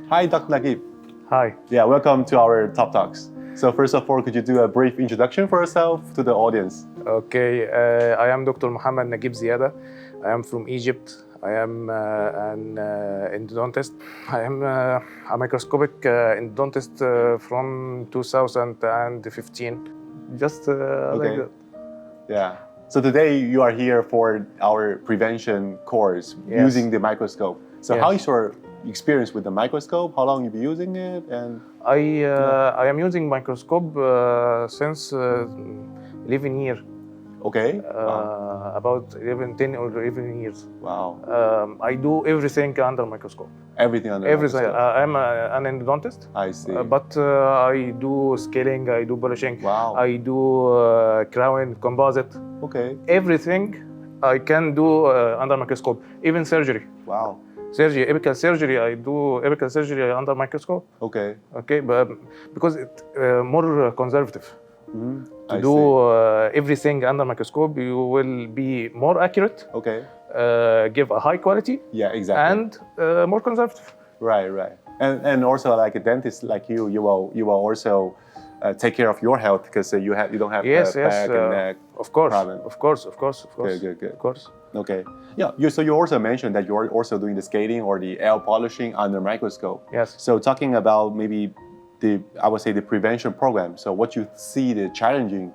Hi, Dr. Nageeb. Hi. Yeah, welcome to our Top Talks. So first of all, could you do a brief introduction for yourself to the audience? Okay, I am Dr. Mohammed Nageeb Zeyada. I am from Egypt. I am an endodontist. I am a microscopic endodontist from 2015. Just like that. Yeah. So today you are here for our prevention course using the microscope. So how is your experience with the microscope? How long have you been using it? And I am using microscope since 11 years. Okay. About 10 or 11 years. Wow. I do everything under microscope. Everything under Everything. microscope. I'm an endodontist. I see. But I do scaling, I do polishing, Wow. I do crown, composite. Okay. Everything I can do under microscope, even surgery. Wow. Surgery, apical surgery, I do apical surgery under microscope. Okay. Okay, but because it's more conservative. To I do see. everything under microscope, you will be more accurate. Okay. Give a high quality. Yeah, exactly. And more conservative. Right, right. And also like a dentist like you will also take care of your health because you don't have back and neck of course, problem. Of course. Good. Of course. Okay. Yeah. So you also mentioned that you're also doing the scaling or the L polishing under microscope. Yes. So talking about maybe I would say the prevention program. So what you see the challenging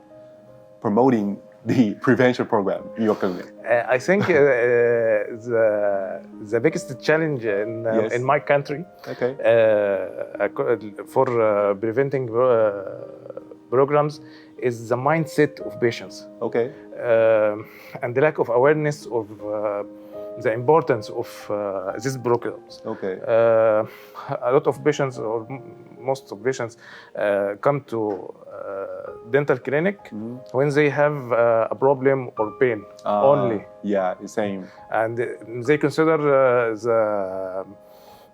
promoting the prevention program in your clinic? I think the biggest challenge in my country for preventing programs is the mindset of patients. Okay. And the lack of awareness of the importance of these programs. Okay. A lot of patients, or most of patients, come to dental clinic when they have a problem or pain only. Yeah, the same. And they consider the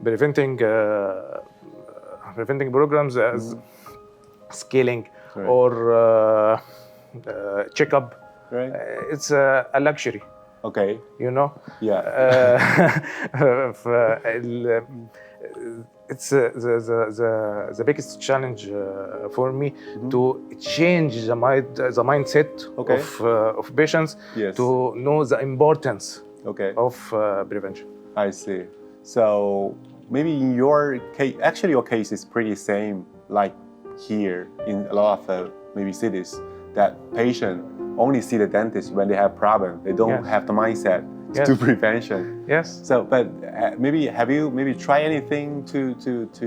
preventing programs as scaling or checkup. Right. It's a luxury. Okay. You know? Yeah. It's the biggest challenge for me to change the mindset of patients to know the importance of prevention. I see. So maybe in your case, actually your case is pretty same like here in a lot of maybe cities, that patient only see the dentist when they have problem. They don't have the mindset to do prevention. Yes. So, but maybe have you tried anything to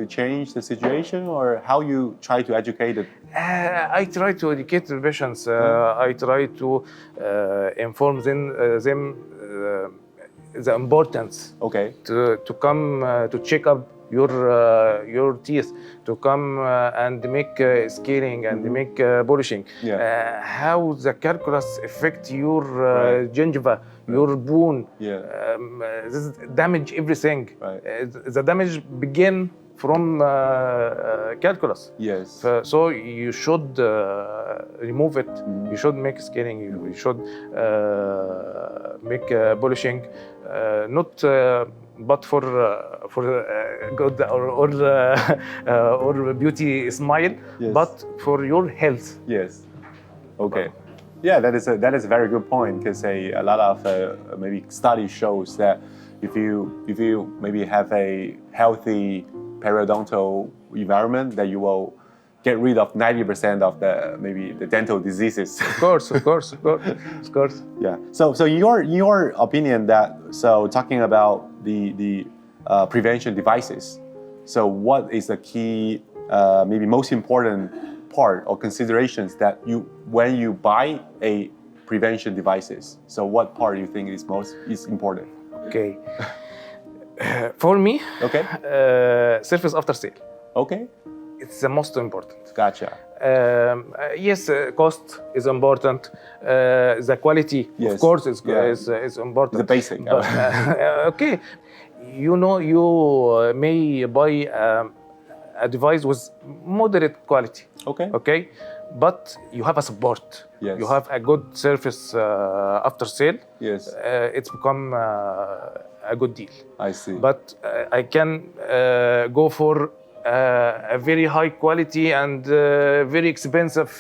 change the situation, or how you try to educate it? I try to educate the patients. I try to inform them the importance. Okay. To come to check up your teeth, to come and make scaling and make polishing. How the calculus affect your gingiva, your bone. This damage everything. The damage begin from calculus. Yes. So you should remove it. You should make scaling. You should make polishing, not. But for good or beauty smile, but for your health. Yes. Okay. Yeah, that is a very good point, because a lot of maybe study shows that if you maybe have a healthy periodontal environment, that you will get rid of 90% of the dental diseases. Of course. Yeah. So in your opinion, talking about the prevention devices, so what is the key maybe most important part or considerations that when you buy a prevention devices? So what part do you think is important? Okay. For me, service after sale. Okay. It's the most important. Gotcha. Yes, cost is important. The quality, of course, is important. The basic. But, okay. You know, you may buy a device with moderate quality. Okay. But you have a support. Yes. You have a good service after sale. Yes. It's become a good deal. I see. But I can go for a very high quality and very expensive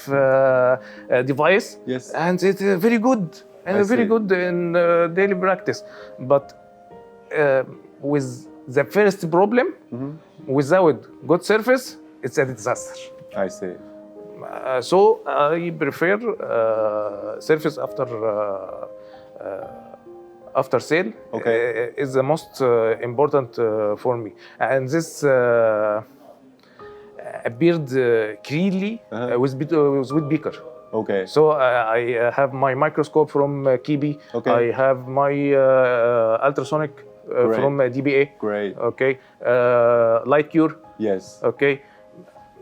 device, Yes. and it's very good and I very see. good in daily practice. But with the first problem, without good surface, it's a disaster. I see. So I prefer surface after sale. Okay. Is the most important for me, and this appeared clearly with Woodpecker. Okay. So I have my microscope from 𝒂𝒓𝒄𝒄. Okay. I have my ultrasonic from DBA. Great. Okay. Light cure. Yes. Okay.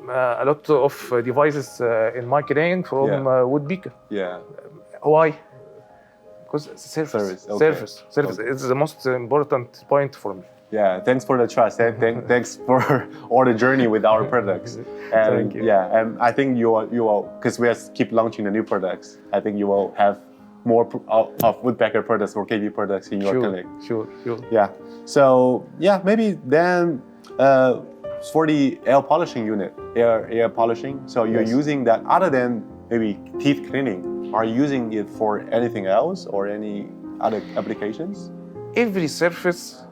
A lot of devices in my clinic from Woodpecker. Yeah. Why? Because surface. Okay. Surface. It's the most important point for me. Yeah, thanks for the trust. Thanks for all the journey with our products. And Thank you. Yeah, and I think you will, because we keep launching the new products. I think you will have more of Woodpecker products or KB products in your clinic. Sure. Yeah. So yeah, maybe then for the air polishing unit, air polishing. So you're using that other than maybe teeth cleaning. Are you using it for anything else or any other applications? Every surface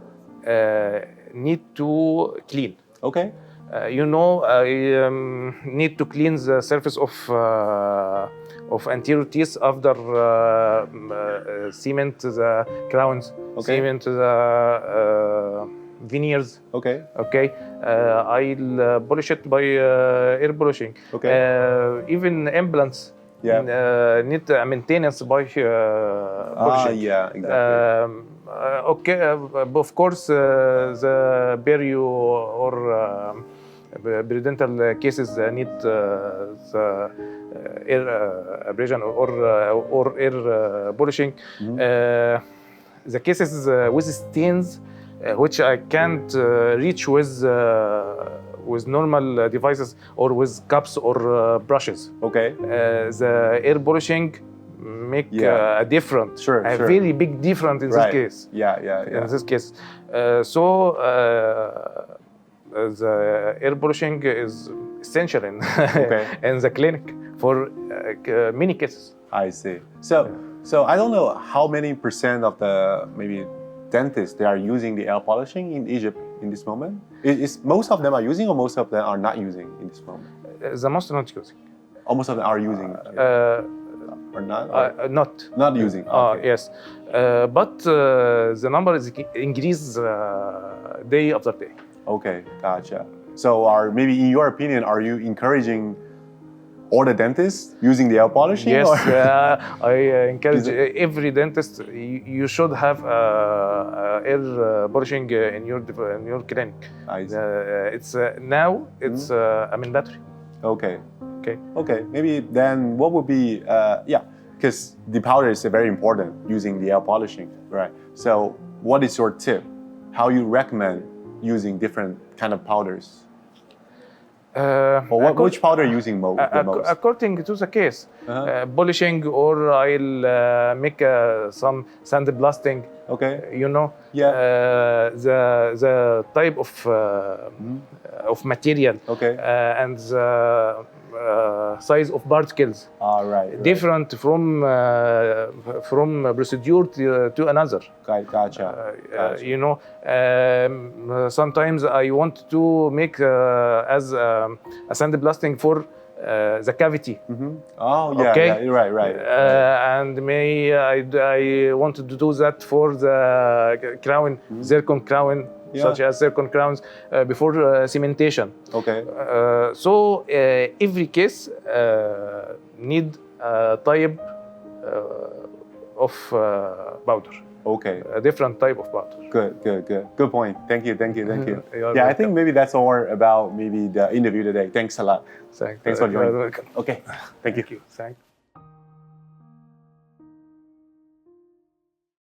need to clean. Okay. You know, I need to clean the surface of anterior teeth after cement the crowns, cement the veneers. Okay. Okay. I'll polish it by air polishing. Okay. Even implants need maintenance by polishing. Yeah, exactly. Okay, of course, the perio or periodontal cases need the air abrasion or air polishing. The cases with stains, which I can't reach with normal devices or with cups or brushes. Okay. The air polishing make a difference, very big difference in this case. Yeah. In this case, so the air polishing is essential in in the clinic for many cases. I see. So I don't know how many % of the maybe dentists they are using the air polishing in Egypt in this moment. Is most of them are using or most of them are not using in this moment? The most are not using. Almost of them are using. Or not? Or not using. Okay. Yes, but the number is increase day after day. Okay, gotcha. So, maybe in your opinion, are you encouraging all the dentists using the air polishing? Yes, I encourage every dentist. You should have air polishing in your clinic. It's now it's mandatory. Okay. Maybe then what would be because the powder is very important using the air polishing, right? So what is your tip? How you recommend using different kind of powders? Or which powder are you using the most? According to the case, polishing or I'll make some sandblasting. Okay. You know, the type of material. Okay. And the size of particles. Right. Different from procedure to another. Gotcha. You know, sometimes I want to make as a sandblasting for the cavity. Right. And I want to do that for the crown, zircon crown, such as zircon crowns before cementation. Okay. So every case need a type of powder. Okay. A different type of powder. Good point. Thank you. I think maybe that's all about maybe the interview today. Thanks a lot. Thanks for joining. Welcome. Okay. Thank you. Thank you.